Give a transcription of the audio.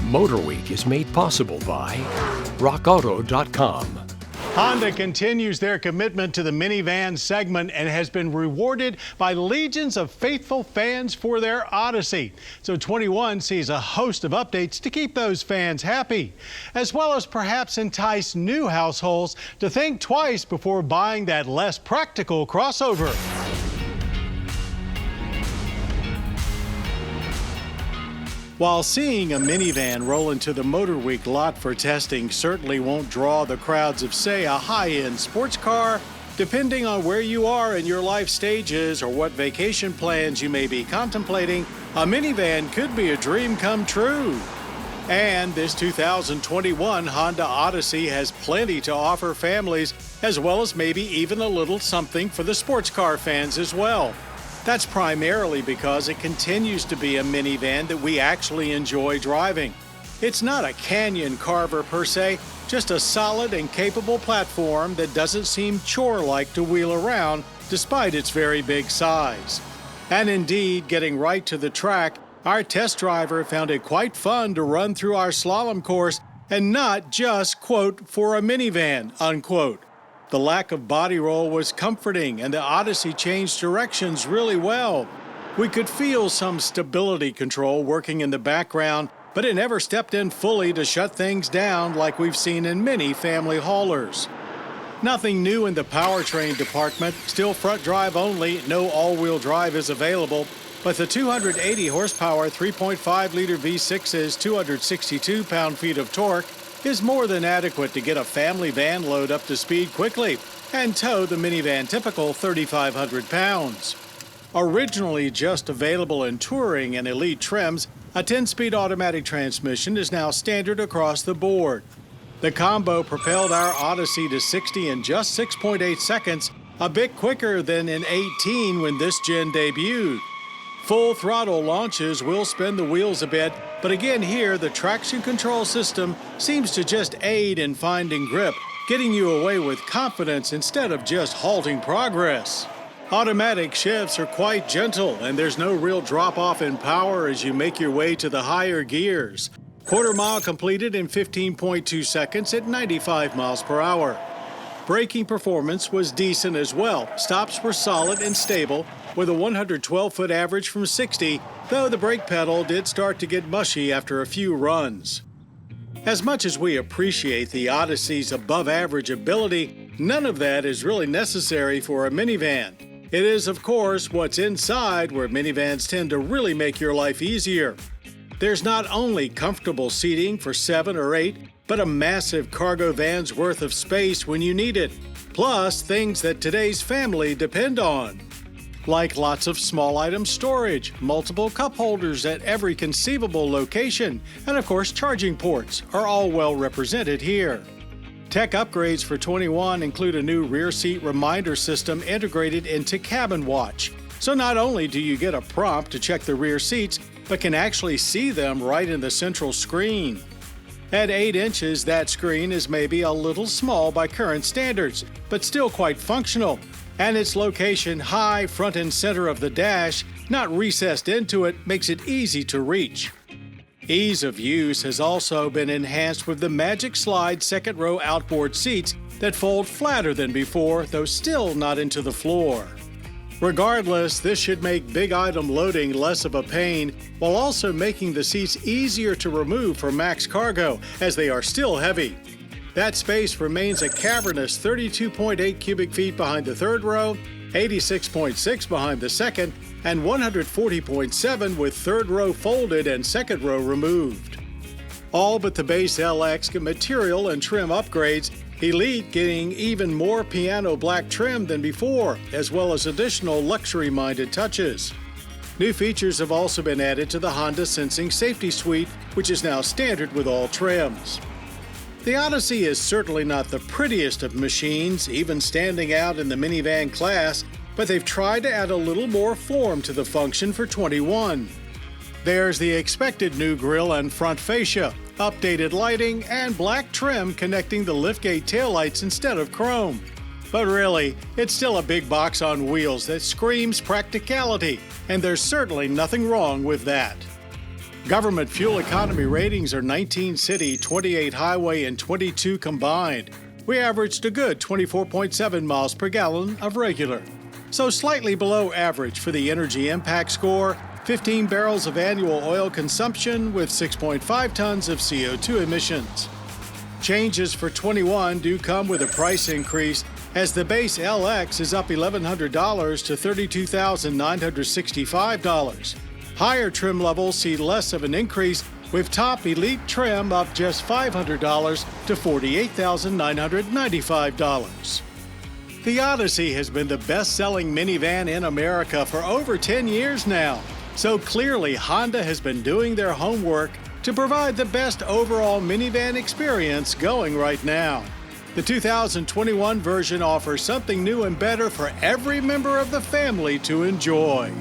MotorWeek is made possible by RockAuto.com. Honda continues their commitment to the minivan segment and has been rewarded by legions of faithful fans for their Odyssey. So 21 sees a host of updates to keep those fans happy, as well as perhaps entice new households to think twice before buying that less practical crossover. While seeing a minivan roll into the MotorWeek lot for testing certainly won't draw the crowds of, say, a high-end sports car, depending on where you are in your life stages or what vacation plans you may be contemplating, a minivan could be a dream come true. And this 2021 Honda Odyssey has plenty to offer families, as well as maybe even a little something for the sports car fans as well. That's primarily because it continues to be a minivan that we actually enjoy driving. It's not a canyon carver per se, just a solid and capable platform that doesn't seem chore-like to wheel around despite its very big size. And indeed, getting right to the track, our test driver found it quite fun to run through our slalom course and not just, quote, for a minivan, unquote. The lack of body roll was comforting, and the Odyssey changed directions really well. We could feel some stability control working in the background, but it never stepped in fully to shut things down like we've seen in many family haulers. Nothing new in the powertrain department, still front drive only, no all-wheel drive is available, but the 280 horsepower 3.5-liter V6's 262 pound-feet of torque is more than adequate to get a family van load up to speed quickly and tow the minivan typical 3,500 pounds. Originally just available in touring and elite trims, a 10-speed automatic transmission is now standard across the board. The combo propelled our Odyssey to 60 in just 6.8 seconds, a bit quicker than in 18 when this gen debuted. Full throttle launches will spin the wheels a bit, but again here the traction control system seems to just aid in finding grip, getting you away with confidence instead of just halting progress. Automatic shifts are quite gentle and there's no real drop-off in power as you make your way to the higher gears. Quarter mile completed in 15.2 seconds at 95 miles per hour. Braking performance was decent as well. Stops were solid and stable, with a 112-foot average from 60, though the brake pedal did start to get mushy after a few runs. As much as we appreciate the Odyssey's above-average ability, none of that is really necessary for a minivan. It is, of course, what's inside where minivans tend to really make your life easier. There's not only comfortable seating for 7 or 8, but a massive cargo van's worth of space when you need it, plus things that today's family depend on, like lots of small item storage, multiple cup holders at every conceivable location, and of course charging ports are all well represented here. Tech upgrades for 21 include a new rear seat reminder system integrated into Cabin Watch. So not only do you get a prompt to check the rear seats, but can actually see them right in the central screen. At 8 inches, that screen is maybe a little small by current standards, but still quite functional. And its location high front and center of the dash, not recessed into it, makes it easy to reach. Ease of use has also been enhanced with the Magic Slide second row outboard seats that fold flatter than before, though still not into the floor. Regardless, this should make big item loading less of a pain, while also making the seats easier to remove for max cargo, as they are still heavy. That space remains a cavernous 32.8 cubic feet behind the third row, 86.6 behind the second, and 140.7 with third row folded and second row removed. All but the base LX get material and trim upgrades, Elite getting even more piano black trim than before, as well as additional luxury-minded touches. New features have also been added to the Honda Sensing Safety Suite, which is now standard with all trims. The Odyssey is certainly not the prettiest of machines, even standing out in the minivan class, but they've tried to add a little more form to the function for 21. There's the expected new grille and front fascia, updated lighting, and black trim connecting the liftgate taillights instead of chrome. But really, it's still a big box on wheels that screams practicality, and there's certainly nothing wrong with that. Government fuel economy ratings are 19 city, 28 highway, and 22 combined. We averaged a good 24.7 miles per gallon of regular. So slightly below average for the energy impact score, 15 barrels of annual oil consumption with 6.5 tons of CO2 emissions. Changes for 21 do come with a price increase, as the base LX is up $1,100 to $32,965. Higher trim levels see less of an increase, with top Elite trim up just $500 to $48,995. The Odyssey has been the best-selling minivan in America for over 10 years now, so clearly Honda has been doing their homework to provide the best overall minivan experience going right now. The 2021 version offers something new and better for every member of the family to enjoy.